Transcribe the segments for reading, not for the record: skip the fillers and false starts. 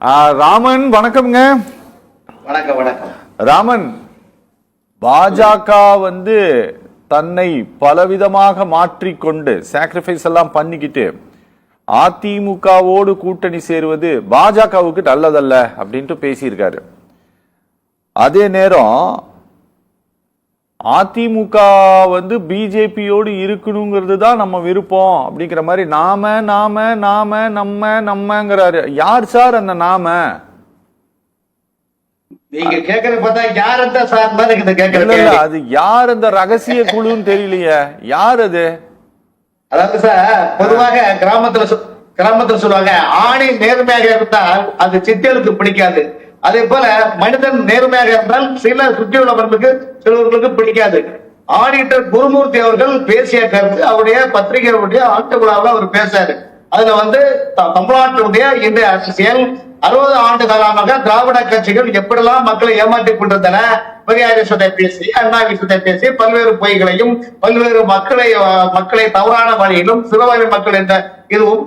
ராமன் வணக்கம்ங்க. வணக்கம் வணக்கம். ராமன், பாஜக தன்னை பலவிதமாக மாற்றிக்கொண்டு சாக்ரிஃபைஸ் எல்லாம் பண்ணிக்கிட்டு அதிமுகவோடு கூட்டணி சேருவது பாஜகவுக்கு நல்லதல்ல அப்படின்ட்டு பேசியிருக்காரு. அதே நேரம் அதிமுக பிஜேபியோடு இருக்கணுங்கிறது தான் நம்ம விருப்பம் அப்படிங்கிற மாதிரி நாம நாம நாம நம்ம நம்மங்கிறாரு. யார் சார் அந்த நாம? நீங்க கேக்குறது பார்த்தா யார் அந்த சார் மாதிரி கேக்குறது. அது யார் அந்த ரகசிய குழுன்னு தெரியலையே, யார் அது? அதாவது சார், பொதுவாக கிராமத்துல சொல்லுவாங்க, ஆணை நேர்மையாக இருந்தால் அது சித்தலுக்கு பிடிக்காது. அதே போல மனிதன் நேர்மையாக இருந்தால் சில சுற்றியுள்ளவர்களுக்கு சிலவர்களுக்கு பிடிக்காது. ஆடிட்டர் குருமூர்த்தி அவர்கள் பேசிய கருத்து அவருடைய பத்திரிகையுடைய ஆண்டு விழாவில் அவர் பேசாரு. அதுல தமிழ்நாட்டினுடைய இன்றைய அரசியல் 60 ஆண்டு காலமாக திராவிட கட்சிகள் எப்படிலாம் மக்களை ஏமாற்றிக் கொண்டிருந்தன, பெரியார் விஷயத்தை பேசி, அண்ணா விஷயத்தை பேசி, பல்வேறு பொய்களையும் பல்வேறு மக்களை தவறான வழியிலும் சிறுபான்மை மக்கள் என்ற இதுவும்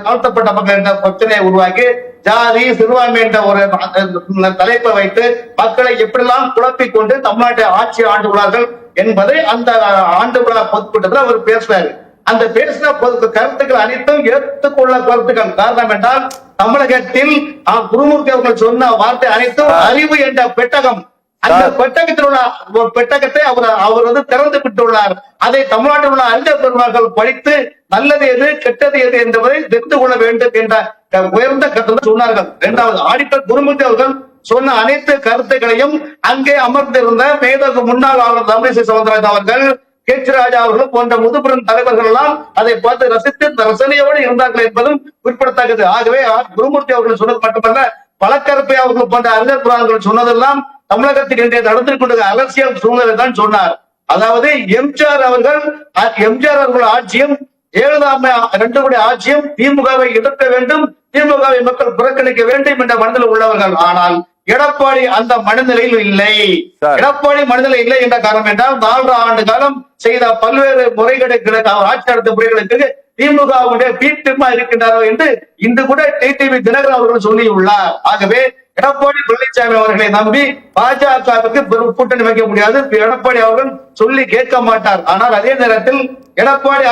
தாழ்த்தப்பட்ட மக்கள் என்ற பிரச்சனையை உருவாக்கி ஜாதி சிறுபான்மை என்ற ஒரு தலைப்பை வைத்து மக்களை எப்படிலாம் குழப்பிக் கொண்டு தமிழ்நாட்டை ஆட்சி ஆண்டுள்ளார்கள் என்பதை அந்த ஆண்டு விழா பொதுக்கூட்டத்தில் அவர் பேசுவாரு. அந்த பேசின கருத்துக்கள் அனைத்தும் ஏற்றுக்கொள்ள கருத்துக்கள். காரணம் என்றால் தமிழகத்தில் குருமூர்த்தி அவர்கள் சொன்ன வார்த்தை அனைத்தும் அறிவு என்ற பெட்டகம். அந்த பெட்டகத்தில் உள்ள பெட்டகத்தை அவர் திறந்து விட்டுள்ளார். அதை தமிழ்நாட்டில் உள்ள அறிஞர் பெருமக்கள் படித்து நல்லது எது கெட்டது எது என்பதை தெரிந்து கொள்ள வேண்டும் என்ற உயர்ந்த கருத்து சொன்னார்கள். இரண்டாவது, ஆடிட்டர் குருமூர்த்தி அவர்கள் சொன்ன அனைத்து கருத்துக்களையும் அங்கே அமர்ந்திருந்த மேதகு முன்னாள் ஆளுநர் தமிழிசை சவுந்தரராஜன் அவர்கள், கே.சி. ராஜா அவர்கள் போன்ற முதுபெரும் தலைவர்கள் எல்லாம் அதை பார்த்து ரசித்து ரசனையோடு இருந்தார்கள் என்பதும் குறிப்பிடத்தக்கது. ஆகவே குருமூர்த்தி அவர்கள் சொன்னது மட்டுமல்ல, பழக்கருப்பை அவர்கள் போன்ற அறிஞர் புராணங்கள் சொன்னதெல்லாம் தமிழகத்தில் இன்றைய நடந்து கொண்ட அரசியல் சூழ்நிலை தான் சொன்னார். அதாவது எம்ஜிஆர் அவர்கள் ஆட்சியும் ஜெயலலிதா 2 கோடி ஆட்சியும் திமுகவை எதிர்க்க வேண்டும், திமுகவை மக்கள் புறக்கணிக்க வேண்டும் என்ற மனதில் உள்ளவர்கள். ஆனால் எடப்பாடி அந்த மனநிலையில் இல்லை. எடப்பாடி மனநிலை இல்லை என்ற காரணம் என்றால் 4 ஆண்டு காலம் செய்த பல்வேறு முறைகளுக்கு ஆட்சி நடத்த முறைகளுக்கு திமுகவுடைய பீட்டமா இருக்கின்றாரோ என்று இன்று கூட டிடிவி தினகரன் அவர்கள் சொல்லியுள்ளார். ஆகவே எடப்பாடி பழனிசாமி அவர்களை நம்பி பாஜகவுக்கு கூட்டணி வைக்க முடியாது. எடப்பாடி அவர்கள் சொல்லி கேட்க மாட்டார். ஆனால் அதே நேரத்தில் எடப்பாடி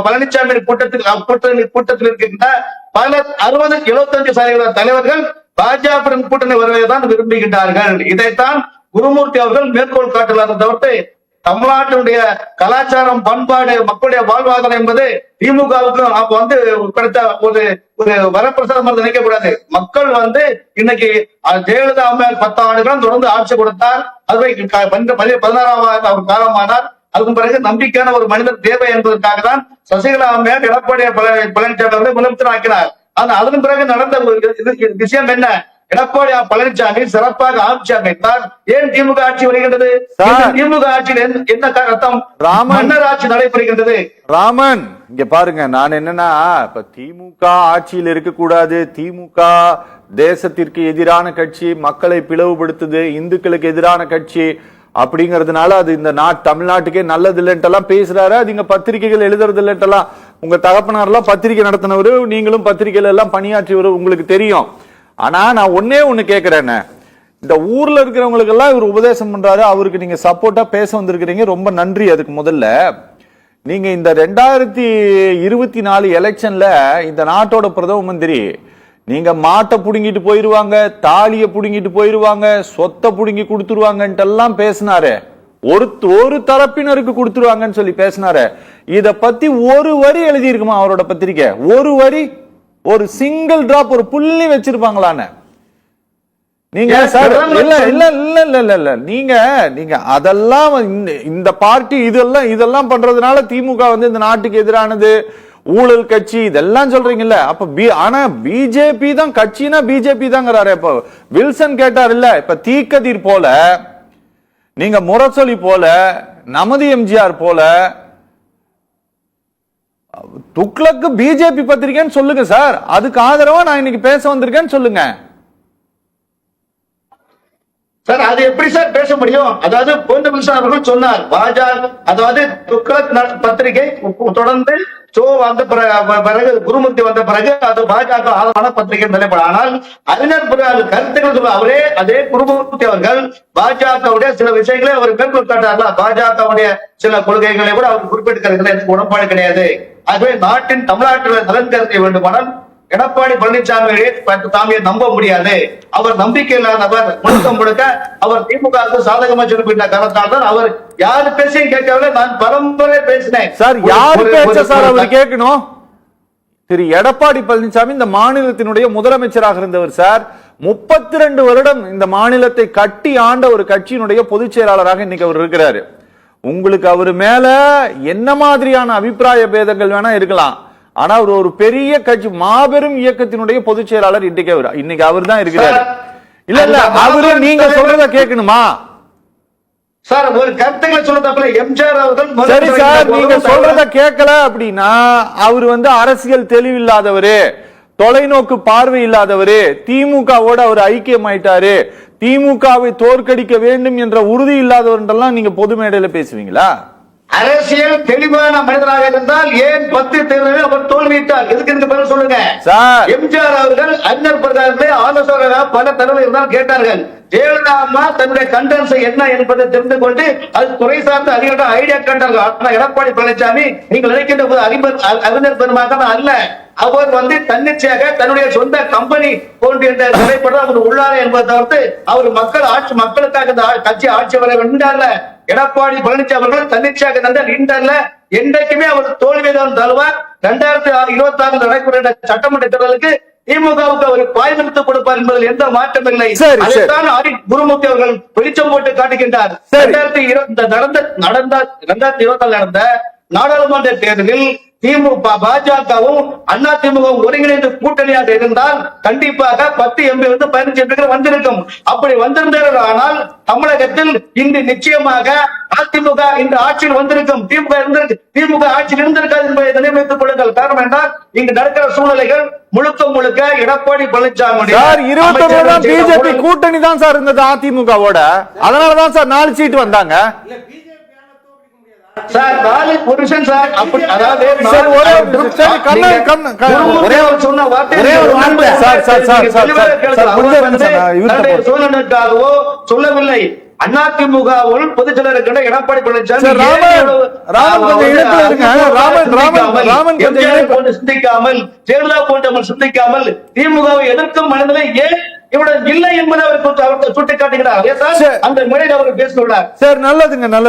பழனிசாமி கூட்டத்தில் இருக்கின்ற பல 60-75% தலைவர்கள் பாஜகவுடன் கூட்டணி வருவதை தான் விரும்புகின்றார்கள். இதைத்தான் குருமூர்த்தி அவர்கள் மேற்கோள் காட்டுள்ளார். தவிர்த்து தமிழ்நாட்டினுடைய கலாச்சாரம், பண்பாடு, மக்களுடைய வாழ்வாதாரம் என்பது திமுகவுக்கு கிடைத்த ஒரு வரப்பிரசாதம் நினைக்க கூடாது. மக்கள் இன்னைக்கு ஜெயலலிதா 10 ஆண்டுகளும் தொடர்ந்து ஆட்சி கொடுத்தார். அதுவே 16ஆம் அவர் காலமானார். அதுக்கு பிறகு நம்பிக்கையான ஒரு மனிதர் தேவை என்பதற்காக தான் சசிகலா அம்மையார் எடப்பாடி பழனிசாமி அவர்களை முதலமைச்சர் ஆக்கினார். ஆனால் அதன் பிறகு நடந்த விஷயம் என்ன? எடப்பாடி பழனிசாமி சிறப்பாக ஆட்சி அமைத்தார். ஏன் திமுக ஆட்சி வருகின்றது? திமுக ஆட்சியில் என்ன அர்த்தம்? மன்னர் ஆட்சி நடைபெறுகின்றது. ராமன், இங்க பாருங்க, நான் என்னன்னா இப்ப திமுக ஆட்சியில் இருக்கக்கூடாது, திமுக தேசத்திற்கு எதிரான கட்சி, மக்களை பிளவுபடுத்துது, இந்துக்களுக்கு எதிரான கட்சி அப்படிங்கறதுனால அது இந்த தமிழ்நாட்டுக்கே நல்லது இல்லைன்ட்டெல்லாம் பேசுறாரு. அது இங்க பத்திரிகைகள் எழுதுறது இல்லைன்ட்டெல்லாம். உங்க தகப்பனாரெல்லாம் பத்திரிகை நடத்தினவரு, நீங்களும் பத்திரிகைகள் எல்லாம் பணியாற்றியவரு, உங்களுக்கு தெரியும். ஆனா நான் ஒண்ணு கேக்குறேன், இந்த ஊர்ல இருக்கிறவங்களுக்கு எல்லாம் இவர் உபதேசம் பண்றாரு, அவருக்கு நீங்க சப்போர்ட்டா பேச வந்திருக்கிறீங்க, ரொம்ப நன்றி. அதுக்கு முதல்ல நீங்க இந்த 2024 எலெக்ஷன்ல இந்த நாட்டோட பிரதம மந்திரி, நீங்க மாட்டை புடுங்கிட்டு போயிருவாங்க, தாலிய புடுங்கிட்டு போயிருவாங்க, சொத்தை புடுங்கி கொடுத்துருவாங்கன்ட்டு எல்லாம் பேசினாரு. ஒரு தரப்பினருக்கு கொடுத்துருவாங்கன்னு சொல்லி பேசினாரு. இத பத்தி ஒரு வரி எழுதி இருக்குமா அவரோட பத்திரிக்கை? ஒரு வரி, ஒரு சிங்கிள் டிராப், ஒரு புள்ளி வச்சிருப்பாங்களான்னு நீங்க இல்ல நீங்க அதெல்லாம் இந்த பார்ட்டி இதெல்லாம் பண்றதுனால திமுக இந்த நாட்டுக்கு எதிரானது, ஊழல் கட்சி, இதெல்லாம் சொல்றீங்கல்ல. அப்ப ஆனா பிஜேபி தான் கட்சினா பிஜேபி தாங்கிறாரு. இப்ப வில்சன் கேட்டார் இல்ல, இப்ப தீக்கதிர் போல, நீங்க முரசொலி போல, நமது எம்ஜிஆர் போல, துக்ளக்கு பிஜேபி பத்திரிக்கைன்னு சொல்லுங்க சார். அதுக்கு ஆதரவா நான் இன்னைக்கு பேச வந்திருக்கேன்னு சொல்லுங்க சார் அது எப்படி சார் பேச முடியும்? அதாவது பொன்முடிசாமி அவர்கள் சொன்னார், பாஜக அதாவது துக்ளக் பத்திரிகை தொடர்ந்து வந்த பிறகு குருமூர்த்தி வந்த பிறகு அது பாஜக ஆதரவான பத்திரிகை நிலைப்பாடு. ஆனால் அறிஞர் கருத்துக்கள் சொல்ல அவரே அதே குருமூர்த்தி அவர்கள் பாஜகவுடைய சில விஷயங்களை அவர் மேற்கொள் காட்டார்களா, பாஜகவுடைய சில கொள்கைகளை கூட அவர் குறிப்பிட்டிருக்கிறது எனக்கு உடன்பாடு கிடையாது. ஆகவே தமிழ்நாட்டில் நலன் கருத்தை வேண்டுமானால் எடப்பாடி பழனிசாமி தாமியை நம்ப முடியாது, அவர் நம்பிக்கை இல்லாதவர், முழுக்க அவர் திமுக சாதகமா சொல்லிவிட்ட காரணத்தால் தான் அவர் யாரு பேசியும் கேட்கவில்லை, நான் பரம்பரை பேசினேன். சார் யாரு பேச சார் அவர் கேட்கணும்? திரு எடப்பாடி பழனிசாமி இந்த மாநிலத்தினுடைய முதலமைச்சராக இருந்தவர் சார். 32 வருடம் இந்த மாநிலத்தை கட்டி ஆண்ட ஒரு கட்சியினுடைய பொதுச் செயலாளராக இன்னைக்கு அவர் இருக்கிறாரு. உங்களுக்கு அவர் மேல என்ன மாதிரியான அபிப்பிராய பேதங்கள் வேணா இருக்கலாம், ஆனா ஒரு பெரிய கட்சி மாபெரும் இயக்கத்தினுடைய பொதுச் செயலாளர் இன்னைக்கு அவர் தான் இருக்கிறார். இல்ல அவரு நீங்க சொல்றத கேட்கணுமா சார்? ஒரு கருத்துக்களை சொல்றதுல எம்ஜிஆர் அவர்கள் சரி சார், நீங்க சொல்றத கேட்கல அப்படின்னா அவர் அரசியல் தெளிவில்லாதவரு, தொலைநோக்கு பார்வை இல்லாதவரு, திமுகவோட அவர் ஐக்கியமாயிட்டாரு, திமுகவை தோற்கடிக்க வேண்டும் என்ற உறுதி இல்லாதவர் என்றெல்லாம் நீங்க பொது மேடையில பேசுவீங்களா? அரசியல் தெளிவான மனிதராக இருந்தால் ஏன் 10 தேர்தலில் அவர் தோல்வியிட்டார்? எதுக்கு பதில் சொல்லுங்க. எம்ஜிஆர் அவர்கள் அறிஞர் பிரகாரமே ஆலோசகராக பல தடவை இருந்தால் கேட்டார்கள். ஜெயலலிதா அம்மா தன்னுடைய கண்டென்ஸ் என்ன என்பதை தெரிந்து கொண்டு அது துறை சார்ந்த அதிகாரிகள் ஐடியா கேட்டார்கள். ஆனா எடப்பாடி பழனிசாமி நீங்கள் நினைக்கின்ற போது அறிஞர் பெருமாக அல்ல, அவர் தன்னிச்சையாக தன்னுடைய சொந்த கம்பெனி போன்ற நிலைப்பட அவர் உள்ளாரே என்பதை தவிர்த்து அவர் மக்களுக்காக கட்சி ஆட்சி வர வேண்டார்ல. எடப்பாடி பழனிசாமி அவர்கள் தன்னிச்சையாக தந்தால் இன்றல்ல என்றைக்குமே அவர் தோல்விதான் தருவார். 2026 நடைபெறுகிற சட்டமன்ற தேர்தலுக்கு திமுகவுக்கு அவர் பாய்மெடுத்து கொடுப்பார் என்பதில் எந்த மாற்றம் இல்லை. அதைத்தான் குருமூர்த்தி அவர்கள் வெளிச்சம் போட்டு காட்டுகின்றார். 2024 நடந்த நாடாளுமன்ற தேர்தலில் திமுக பாஜகவும் அண்ணா திமுகவும் ஒருங்கிணைந்து கூட்டணியாக இருந்தால் கண்டிப்பாக 10 எம்பி 15 எம்பிகள் வந்திருக்கும். அப்படி வந்திருந்தார்கள் ஆனால் தமிழகத்தில் இன்று நிச்சயமாக அதிமுக இன்று ஆட்சியில் வந்திருக்கும். திமுக ஆட்சியில் இருந்திருக்காது என்பதை நினைவுறுத்திக் கொள்ளுங்கள். காரணம் என்றால் இங்கு நடக்கிற சூழ்நிலைகள் முழுக்க எடப்பாடி பழனிசாமி பிஜேபி கூட்டணி தான் சார் இருந்தது அதிமுகவோட, அதனாலதான் சார் 4 சீட் வந்தாங்க சார். 4 புருஷன் சார். அப்படி அதாவது சூழ்நிலைக்காகவோ சொல்லவில்லை. அதிமுக பொதுச் செயலர் எடப்பாடி பழனிசாமி சிந்திக்காமல், ஜெயலலிதா போன்றவர்கள் சிந்திக்காமல் திமுகவை எதிர்க்கும் மனநிலை ஏன் இவ்வளவு இல்லை என்பதை அவர் சுட்டிக்காட்டுகிறார். அந்த முறையில் அவர் பேசியுள்ளார். சார் நல்லதுங்க, நல்லது.